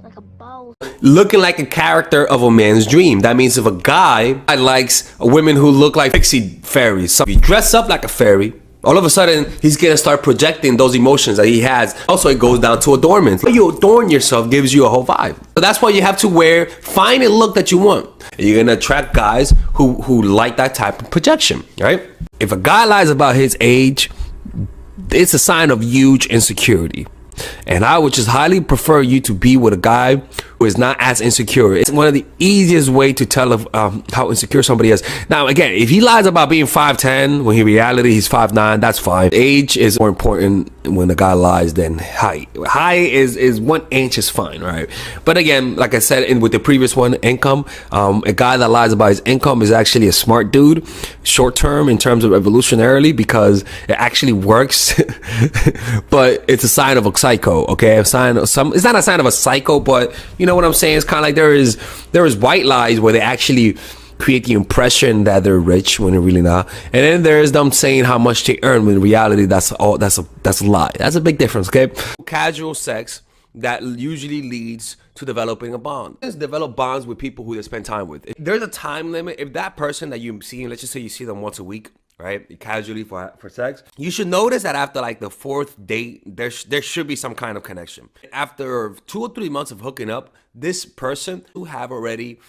like a boss. Looking like a character of a man's dream. That means if a guy likes women who look like pixie fairies, so if you dress up like a fairy, all of a sudden he's gonna start projecting those emotions that he has. Also, it goes down to adornment. How you adorn yourself gives you a whole vibe. So that's why you have to find a look that you want. You're gonna attract guys who like that type of projection, right? If a guy lies about his age, it's a sign of huge insecurity. And I would just highly prefer you to be with a guy who is not as insecure. It's one of the easiest way to tell of how insecure somebody is. Now, again, if he lies about being 5'10", when in reality he's 5'9", that's fine. Age is more important when a guy lies than height. Height is 1 inch is fine, right? But again, like I said with the previous one, income, a guy that lies about his income is actually a smart dude, short term in terms of evolutionarily, because it actually works. But it's a sign of a psycho, okay? It's not a sign of a psycho, but you know what I'm saying? It's kind of like there is white lies where they actually create the impression that they're rich when they're really not, and then there's them saying how much they earn when in reality that's a lie. That's a big difference, okay? Casual sex that usually leads to developing a bond. Just develop bonds with people who they spend time with. If there's a time limit. If that person that you see, let's just say you see them once a week, right, casually for sex, you should notice that after like the 4th date, there should be some kind of connection. After 2 or 3 months of hooking up, this person who have already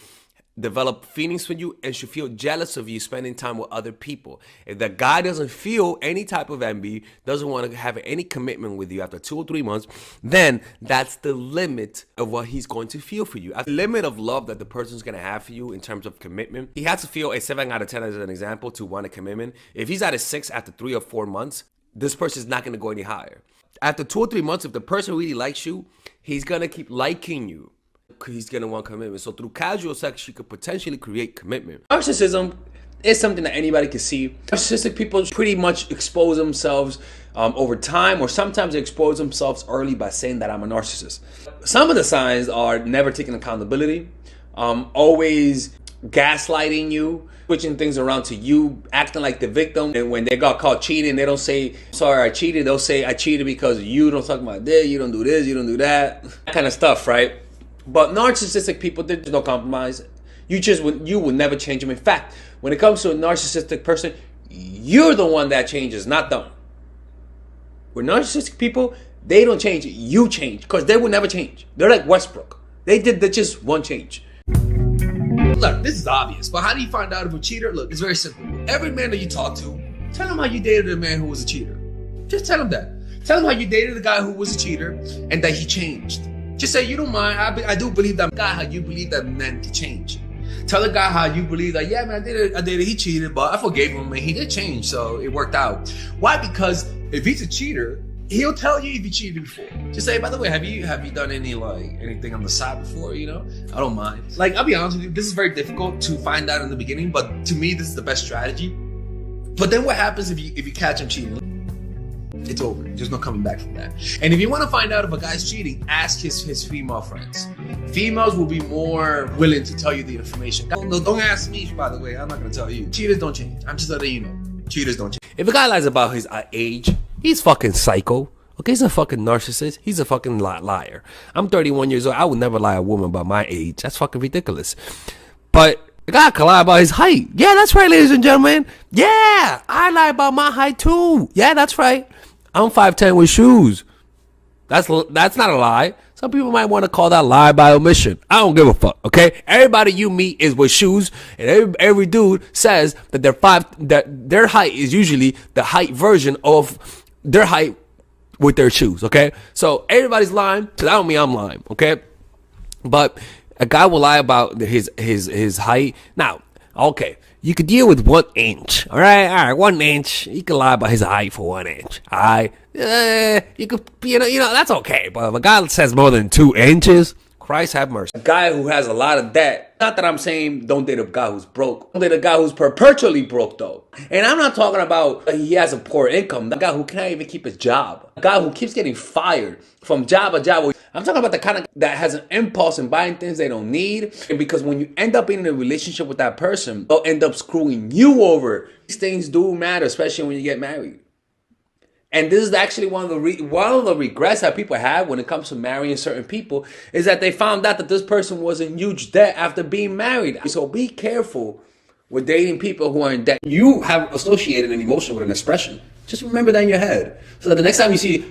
developed feelings for you and should feel jealous of you spending time with other people. If the guy doesn't feel any type of envy, doesn't want to have any commitment with you after 2 or 3 months, then that's the limit of what he's going to feel for you. At the limit of love that the person's going to have for you in terms of commitment, he has to feel a 7 out of 10 as an example to want a commitment. If he's at a 6 after 3 or 4 months, this person's not going to go any higher. After 2 or 3 months, if the person really likes you, he's going to keep liking you. He's gonna want commitment. So through casual sex, you could potentially create commitment. Narcissism is something that anybody can see. Narcissistic people pretty much expose themselves over time, or sometimes they expose themselves early by saying that I'm a narcissist. Some of the signs are never taking accountability, always gaslighting you, switching things around to you, acting like the victim. And when they got caught cheating, they don't say, sorry, I cheated. They'll say, I cheated because you don't suck my dick, you don't do this, you don't do that. That kind of stuff, right? But narcissistic people, there's no compromise. You would never change them. In fact, when it comes to a narcissistic person, you're the one that changes, not them. With narcissistic people, they don't change, you change, because they will never change. They're like Westbrook. They just one change. Look, this is obvious, but how do you find out if a cheater? Look, it's very simple. Every man that you talk to, tell him how you dated a man who was a cheater. Just tell him that. Tell him how you dated a guy who was a cheater and that he changed. Just say you don't mind. I do believe that guy how you believe that man to change. Tell the guy how you believe that, yeah, man, I did it, he cheated, but I forgave him and he did change, so it worked out. Why? Because if he's a cheater, he'll tell you if he cheated before. Just say, by the way, have you done anything on the side before, you know? I don't mind. Like, I'll be honest with you, this is very difficult to find out in the beginning, but to me, this is the best strategy. But then what happens if you catch him cheating? It's over. There's no coming back from that. And if you want to find out if a guy's cheating, ask his female friends. Females will be more willing to tell you the information. No, don't ask me, by the way. I'm not going to tell you. Cheaters don't change. I'm just letting you know. Cheaters don't change. If a guy lies about his age, he's fucking psycho. Okay, he's a fucking narcissist. He's a fucking liar. I'm 31 years old. I would never lie a woman about my age. That's fucking ridiculous. But the guy can lie about his height. Yeah, that's right, ladies and gentlemen. Yeah, I lie about my height too. Yeah, that's right. I'm 5'10" with shoes. That's not a lie. Some people might want to call that lie by omission. I don't give a fuck, okay? Everybody you meet is with shoes, and every dude says that their height is usually the height version of their height with their shoes, okay? So everybody's lying, so that don't mean I'm lying, okay? But a guy will lie about his height. Now, okay, you could deal with 1 inch. All right, 1 inch. You can lie about his height for 1 inch. All right, you could, you know, that's okay. But if a guy says more than 2 inches, Christ have mercy. A guy who has a lot of debt. Not that I'm saying don't date a guy who's broke. Don't date a guy who's perpetually broke though. And I'm not talking about he has a poor income. The guy who can't even keep his job. A guy who keeps getting fired from job to job. I'm talking about the kind of that has an impulse in buying things they don't need. And because when you end up in a relationship with that person, they'll end up screwing you over. These things do matter, especially when you get married. And this is actually one of the regrets that people have when it comes to marrying certain people, is that they found out that this person was in huge debt after being married. So be careful with dating people who are in debt. You have associated an emotion with an expression. Just remember that in your head, so that the next time you see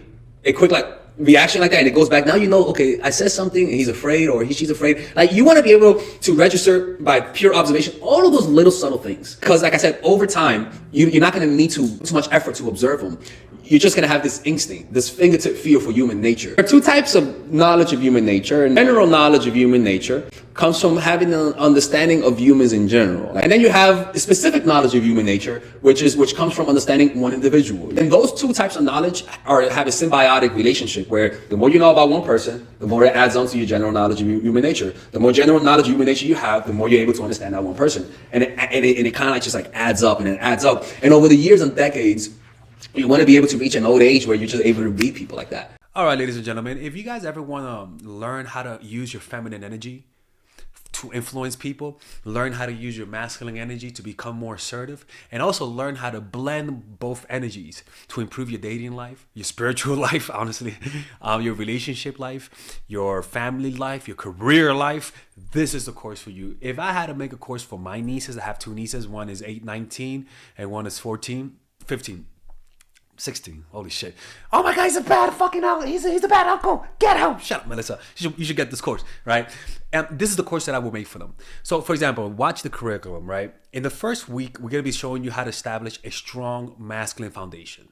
a quick reaction like that and it goes back, now you know, okay, I said something and he's afraid, or she's afraid. Like, you want to be able to register by pure observation all of those little subtle things, because like I said, over time you're not going to need too much effort to observe them. You're just going to have this instinct, this fingertip feel for human nature. There are two types of knowledge of human nature. And general knowledge of human nature comes from having an understanding of humans in general. And then you have specific knowledge of human nature, which comes from understanding one individual. And those two types of knowledge have a symbiotic relationship, where the more you know about one person, the more it adds on to your general knowledge of human nature. The more general knowledge of human nature you have, the more you're able to understand that one person. And it kind of like just like adds up and it adds up. And over the years and decades, you want to be able to reach an old age where you're just able to read people like that. All right, ladies and gentlemen, if you guys ever want to learn how to use your feminine energy to influence people, learn how to use your masculine energy to become more assertive, and also learn how to blend both energies to improve your dating life, your spiritual life, honestly, your relationship life, your family life, your career life, this is the course for you. If I had to make a course for my nieces, I have two nieces, one is 19 and one is 15. 16. Holy shit. Oh my God, he's a bad fucking uncle. He's a bad uncle. Get him. Shut up, Melissa. You should get this course, right? And this is the course that I will make for them. So, for example, watch the curriculum, right? In the first week, we're going to be showing you how to establish a strong masculine foundation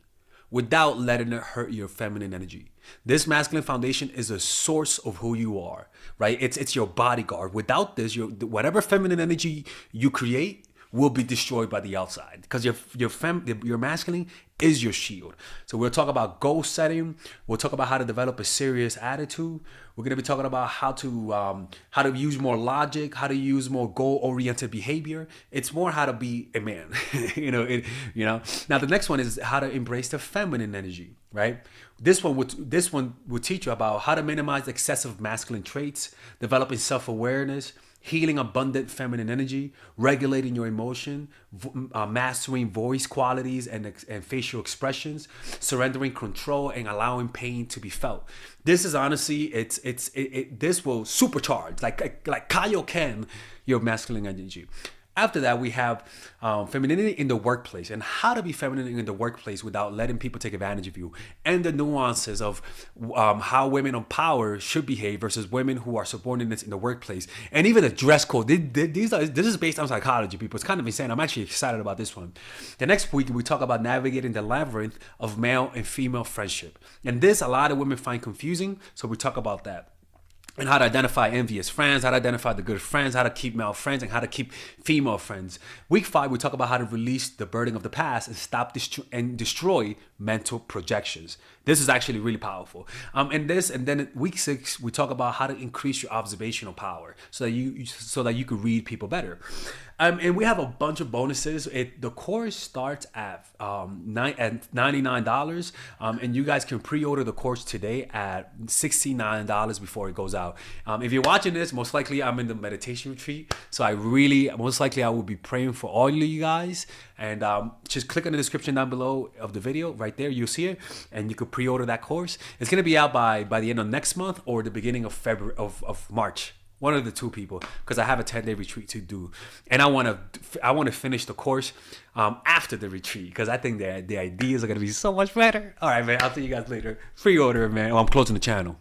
without letting it hurt your feminine energy. This masculine foundation is a source of who you are, right? It's your bodyguard. Without this, whatever feminine energy you create will be destroyed by the outside, because your masculine is your shield. So we'll talk about goal setting. We'll talk about how to develop a serious attitude. We're going to be talking about how to use more logic, how to use more goal-oriented behavior. It's more how to be a man. Now the next one is how to embrace the feminine energy, right? This one would teach you about how to minimize excessive masculine traits, developing self-awareness, healing abundant feminine energy, regulating your emotion, mastering voice qualities and facial expressions, surrendering control, and allowing pain to be felt. This is honestly, this will supercharge, like Kaioken, your masculine energy. After that, we have femininity in the workplace, and how to be feminine in the workplace without letting people take advantage of you, and the nuances of how women on power should behave versus women who are subordinates in the workplace, and even the dress code. This is based on psychology, people. It's kind of insane. I'm actually excited about this one. The next week, we talk about navigating the labyrinth of male and female friendship, and this a lot of women find confusing, so we talk about that. And how to identify envious friends, how to identify the good friends, how to keep male friends, and how to keep female friends. Week 5, we talk about how to release the burden of the past and stop and destroy mental projections. This is actually really powerful. And then week 6, we talk about how to increase your observational power so that you could read people better. And we have a bunch of bonuses. The course starts at $99, and you guys can pre-order the course today at $69 before it goes out. If you're watching this, most likely I'm in the meditation retreat, so I will be praying for all of you guys. And just click on the description down below of the video, right there, you'll see it, and you could pre-order that course. It's gonna be out by the end of next month or the beginning of February of March. One of the two, people, because I have a 10-day retreat to do, and I want to finish the course after the retreat, because I think the ideas are gonna be so much better. All right, man. I'll see you guys later. Pre-order, man. Oh, I'm closing the channel.